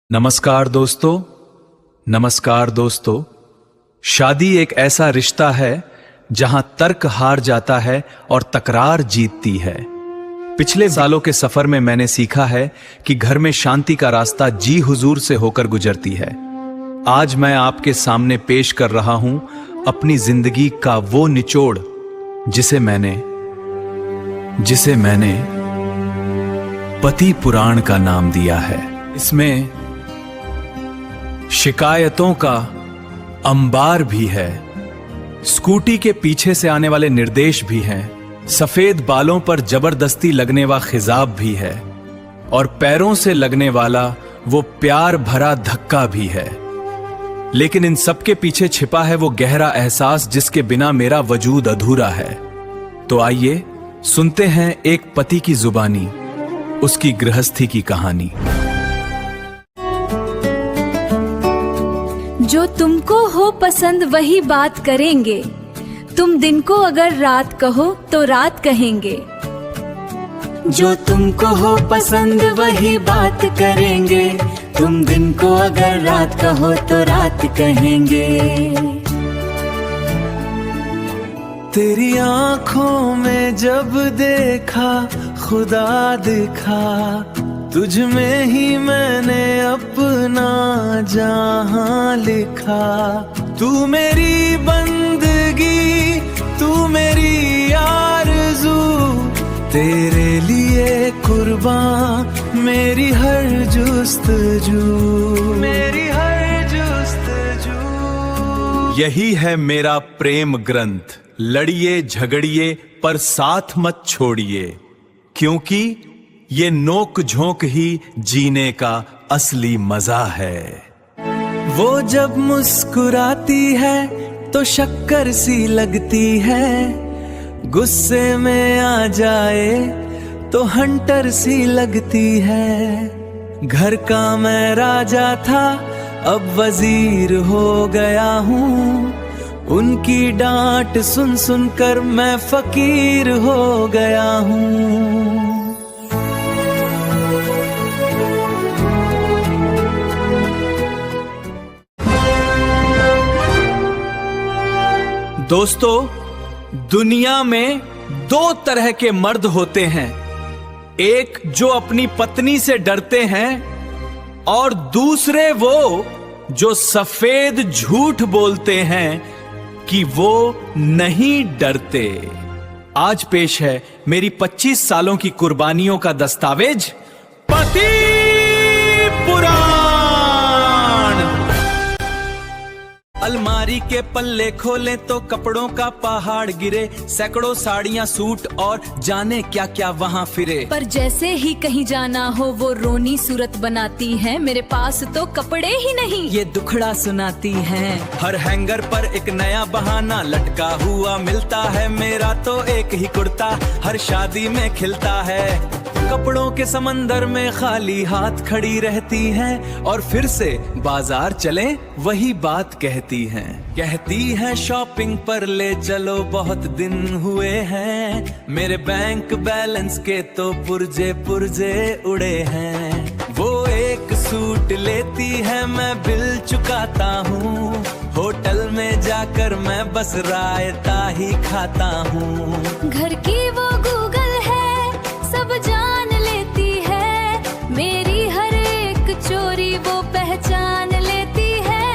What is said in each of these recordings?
नमस्कार दोस्तों। शादी एक ऐसा रिश्ता है जहां तर्क हार जाता है और तकरार जीतती है। पिछले सालों के सफर में मैंने सीखा है कि घर में शांति का रास्ता जी हुजूर से होकर गुजरती है। आज मैं आपके सामने पेश कर रहा हूं अपनी जिंदगी का वो निचोड़ जिसे मैंने पति पुराण का नाम दिया है। इसमें शिकायतों का अंबार भी है, स्कूटी के पीछे से आने वाले निर्देश भी हैं, सफेद बालों पर जबरदस्ती लगने वाला खिजाब भी है और पैरों से लगने वाला वो प्यार भरा धक्का भी है। लेकिन इन सब के पीछे छिपा है वो गहरा एहसास जिसके बिना मेरा वजूद अधूरा है। तो आइए सुनते हैं एक पति की जुबानी, उसकी गृहस्थी की कहानी। जो तुमको हो पसंद वही बात करेंगे, तुम दिन को अगर रात कहो तो रात कहेंगे। जो तुमको हो पसंद वही बात करेंगे, तुम दिन को अगर रात कहो तो रात कहेंगे। तेरी आंखों में जब देखा खुदा दिखा, तुझ में ही मैंने अपना जहां लिखा। तू मेरी बंदगी, तू मेरी आरज़ू, तेरे लिए कुर्बान मेरी हर जुस्तजू। यही है मेरा प्रेम ग्रंथ, लड़िए झगड़िए पर साथ मत छोड़िए, क्योंकि ये नोक झोंक ही जीने का असली मजा है। वो जब मुस्कुराती है तो शक्कर सी लगती है, गुस्से में आ जाए तो हंटर सी लगती है। घर का मैं राजा था अब वजीर हो गया हूँ, उनकी डांट सुन सुन कर मैं फकीर हो गया हूँ। दोस्तों, दुनिया में दो तरह के मर्द होते हैं, एक जो अपनी पत्नी से डरते हैं और दूसरे वो जो सफेद झूठ बोलते हैं कि वो नहीं डरते। आज पेश है मेरी 25 सालों की कुर्बानियों का दस्तावेज, पति पुराण। अलमारी के पल्ले खोले तो कपड़ों का पहाड़ गिरे, सैकड़ों साड़ियां सूट और जाने क्या क्या वहाँ फिरे। पर जैसे ही कहीं जाना हो वो रोनी सूरत बनाती है, मेरे पास तो कपड़े ही नहीं ये दुखड़ा सुनाती हैं। हर हैंगर पर एक नया बहाना लटका हुआ मिलता है, मेरा तो एक ही कुर्ता हर शादी में खिलता है। कपड़ों के समंदर में खाली हाथ खड़ी रहती हैं और फिर से बाजार चले वही बात कहती हैं शॉपिंग पर ले चलो बहुत दिन हुए हैं, मेरे बैंक बैलेंस के तो पुर्जे पुर्जे उड़े हैं। वो एक सूट लेती है मैं बिल चुकाता हूँ, होटल में जाकर मैं बस रायता ही खाता हूँ। घर की वो गूगल है सब जान लेती है, मेरी हर एक चोरी वो पहचान लेती है।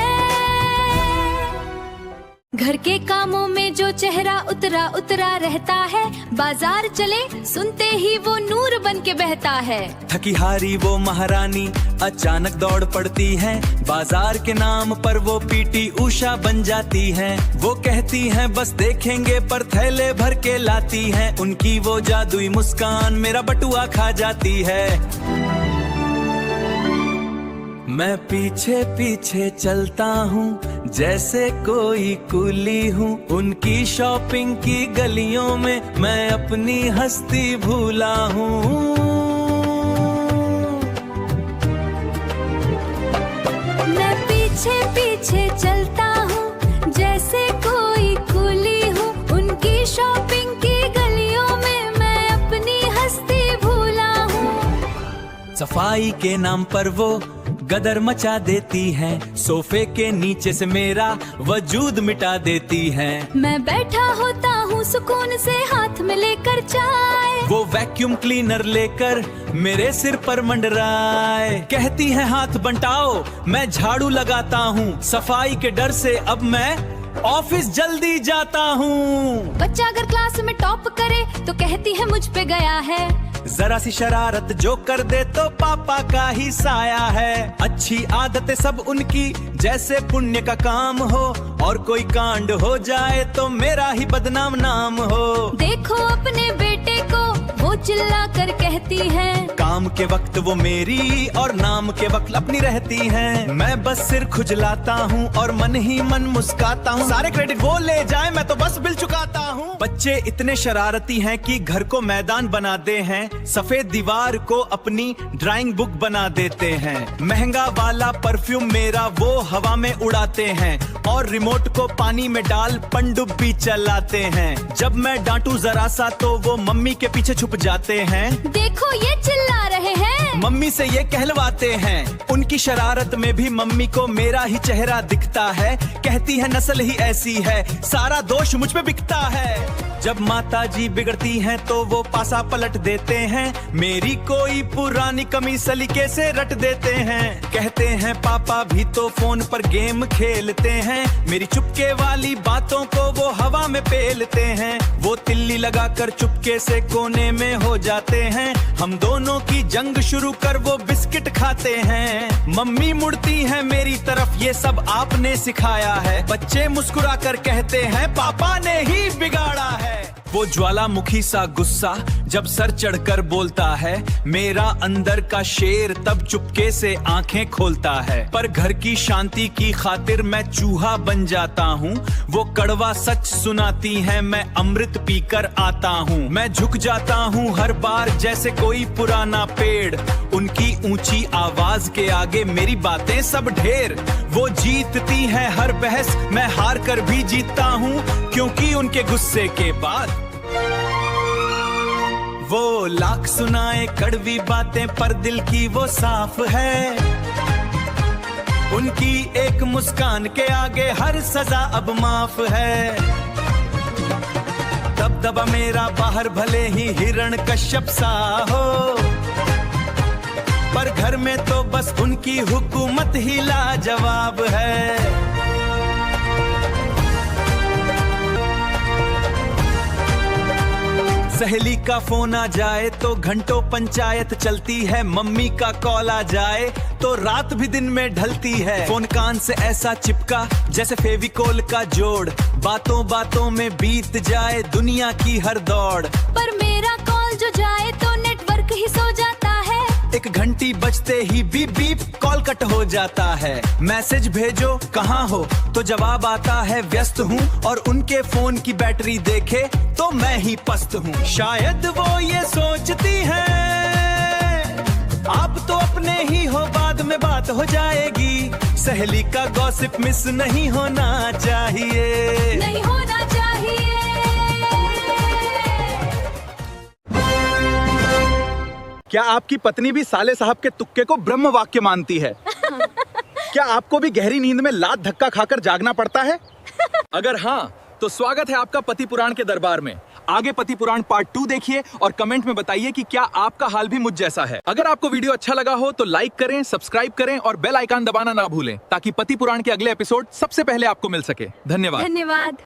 घर के कामों में जो चेहरा उतरा उतरा रहता है, बाजार चले सुनते ही वो नूर बन के बहता है। थकी हारी वो महारानी अचानक दौड़ पड़ती है, बाजार के नाम पर वो पीटी उषा बन जाती है। वो कहती हैं बस देखेंगे पर थैले भर के लाती हैं, उनकी वो जादुई मुस्कान मेरा बटुआ खा जाती है। मैं पीछे पीछे चलता हूँ जैसे कोई कुली हूँ, उनकी शॉपिंग की गलियों में मैं अपनी हस्ती भूला हूँ। मैं पीछे पीछे चलता हूँ जैसे कोई कुली हूँ, उनकी शॉपिंग की गलियों में मैं अपनी हस्ती भूला हूँ। सफाई के नाम पर वो गदर मचा देती हैं, सोफे के नीचे से मेरा वजूद मिटा देती हैं। मैं बैठा होता हूँ सुकून से हाथ में लेकर चाय, वो वैक्यूम क्लीनर लेकर मेरे सिर पर मंडराए। कहती है हाथ बंटाओ, मैं झाड़ू लगाता हूँ, सफाई के डर से अब मैं ऑफिस जल्दी जाता हूँ। बच्चा अगर क्लास में टॉप करे तो कहती है मुझ पे गया है, जरा सी शरारत जो कर दे तो पापा का ही साया है। अच्छी आदतें सब उनकी जैसे पुण्य का काम हो, और कोई कांड हो जाए तो मेरा ही बदनाम नाम हो। देखो अपने बेटे को वो चिल्ला कर कहती है, काम के वक्त वो मेरी और नाम के वक्त अपनी रहती हैं। मैं बस सिर खुजलाता हूँ और मन ही मन मुस्काता हूँ, सारे क्रेडिट वो ले जाए मैं तो बस बिल चुकाता हूँ। बच्चे इतने शरारती हैं कि घर को मैदान बनाते हैं, सफेद दीवार को अपनी ड्राइंग बुक बना देते हैं। महंगा वाला परफ्यूम मेरा वो हवा में उड़ाते हैं, और रिमोट को पानी में डाल पनडुब्बी चलाते हैं। जब मैं डांटू जरा सा तो वो मम्मी के पीछे छुप जाते हैं। देखो ये चिल्ला रहे हैं, मम्मी से ये कहलवाते हैं। उनकी शरारत में भी मम्मी को मेरा ही चेहरा दिखता है। कहती है नस्ल ही ऐसी है, सारा दोष मुझ पे बिकता है। जब माता जी बिगड़ती हैं तो वो पासा पलट देते हैं, मेरी कोई पुरानी कमी सलीके से रट देते हैं। कहते हैं पापा भी तो फोन पर गेम खेलते हैं, मेरी चुपके वाली बातों को वो हवा में पेलते हैं। वो तिल्ली लगाकर चुपके से कोने में हो जाते हैं, हम दोनों की जंग शुरू कर वो बिस्किट खाते हैं। मम्मी मुड़ती है मेरी तरफ, ये सब आपने सिखाया है। बच्चे मुस्कुरा कर कहते हैं पापा ने ही बिगाड़ा है। वो ज्वालामुखी सा गुस्सा जब सर चढ़कर बोलता है, मेरा अंदर का शेर तब चुपके से आंखें खोलता है। पर घर की शांति की खातिर मैं चूहा बन जाता हूँ, वो कड़वा सच सुनाती है, मैं अमृत पीकर आता हूँ। मैं झुक जाता हूँ हर बार जैसे कोई पुराना पेड़, उनकी ऊंची आवाज के आगे मेरी बातें सब ढेर। वो जीतती है हर बहस, मैं हार कर भी जीतता हूँ, क्योंकि उनके गुस्से के बाद वो लाख सुनाए कड़वी बातें पर दिल की वो साफ है। उनकी एक मुस्कान के आगे हर सजा अब माफ है। दबदबा मेरा बाहर भले ही हिरण कश्यप सा हो, पर घर में तो बस उनकी हुकूमत ही लाजवाब है। सहेली का फोन आ जाए तो घंटों पंचायत चलती है, मम्मी का कॉल आ जाए तो रात भी दिन में ढलती है। फोन कान से ऐसा चिपका जैसे फेविकोल का जोड़, बातों बातों में बीत जाए दुनिया की हर दौड़। पर मेरा कॉल जो जाए तो नेटवर्क ही सो जाता है, एक घंटी बजते ही बीप बीप कॉल कट हो जाता है। मैसेज भेजो कहाँ हो तो जवाब आता है व्यस्त हूँ, और उनके फोन की बैटरी देखे तो मैं ही पस्त हूँ। शायद वो ये सोचती हैं आप तो अपने ही हो, बाद में बात हो जाएगी। सहेली का गॉसिप मिस नहीं होना चाहिए, नहीं होना चाहिए। क्या आपकी पत्नी भी साले साहब के तुक्के को ब्रह्म वाक्य मानती है? क्या आपको भी गहरी नींद में लात धक्का खाकर जागना पड़ता है? अगर हाँ, तो स्वागत है आपका पति पुराण के दरबार में। आगे पति पुराण पार्ट 2 देखिए और कमेंट में बताइए कि क्या आपका हाल भी मुझ जैसा है। अगर आपको वीडियो अच्छा लगा हो तो लाइक करें, सब्सक्राइब करें और बेल आइकन दबाना ना भूलें, ताकि पति पुराण के अगले एपिसोड सबसे पहले आपको मिल सके। धन्यवाद। धन्यवाद।